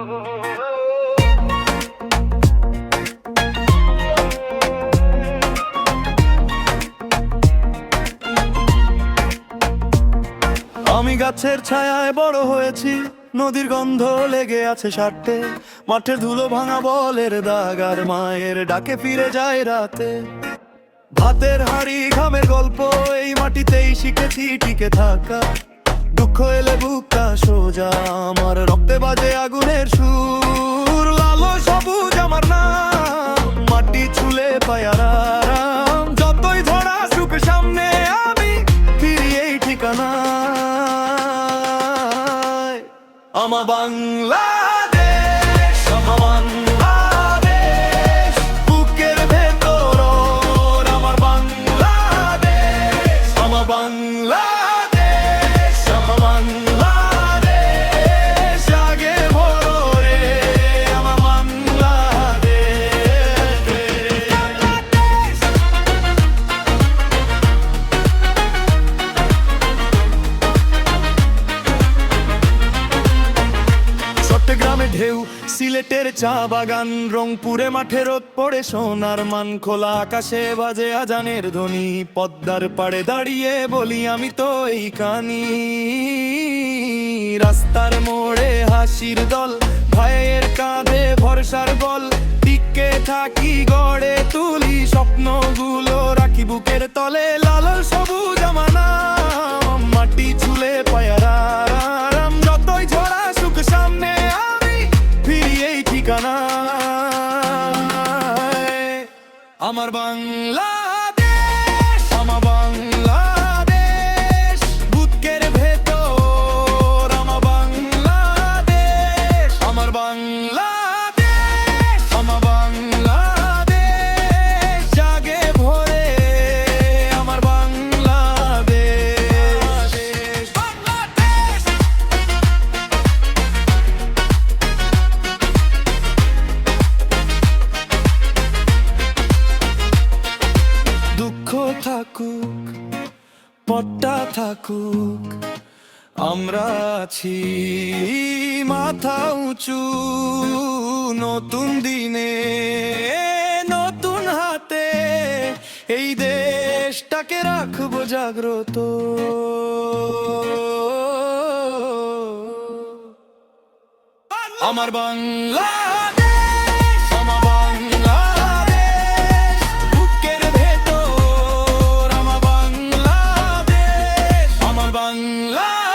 আমি গাছের ছায়ায় বড় হয়েছি, নদীর গন্ধ লেগে আছে সাথে, মাঠের ধুলো ভাঙা বলের দাগ আর মায়ের ডাকে ফিরে যায় রাতে। ভাতের হাড়ি ঘামের গল্প, এই মাটিতেই শিখেছি টিকে থাকা। দুঃখ এলে বুকটা সোজা, আমার রক্তে বাজে আগুনের সুর। লালো সবুজ আমার নাম, মাটি ছুলে পায় আরাম। যতই ধরা সুখ সামনে, আমি ফিরি এই ঠিকানা। আমার বাংলাদেশ, আমার বাংলাদেশ, বুকের ভেতর আমার বাংলাদেশ। আমার বাংলাদেশ, আমার বাংলাদেশ, আগে ভরে আমার বাংলাদেশ। চট্টগ্রামে ঢেউ, সিলেটের চা বাগান, রংপুরে মাঠে রোদ পড়ে সোনার মান। খোলা আকাশে বাজে আজানের ধ্বনি, পদ্মার পাড়ে দাঁড়িয়ে বলি আমি তো এই কানি। রাস্তার মোড়ে হাসির দল, ভাইয়ের কাঁধে ভরসার বল। টিকে থাকি গড়ে তুলি স্বপ্নগুলো, রাখি বুকের তলে। লালন সবুজ আমার নাম, মাটি ছুলে পায় আরাম। যতই ঝরা সুখ সামনে, আমি ফিরি এই ঠিকানায়। আমার বাংলাদেশ, আমার বাংলাদেশ, বুকের ভেতর আমার বাংলাদেশ। আমার বাংলাদেশ, আমার বাংলাদেশ, জাগে ভরে আমার বাংলাদেশ। বাংলাদেশ। দুঃখ থাকুক, পট্টা থাকুক, আমরা আছি মাথা উঁচু। নতুন দিনে নতুন হাতে, এই দেশটাকে রাখবো জাগ্রত। আমার বাংলাদেশ, আমার বাংলাদেশ, বুকের ভেতর আমার বাংলাদেশ। আমার বাংলাদেশ।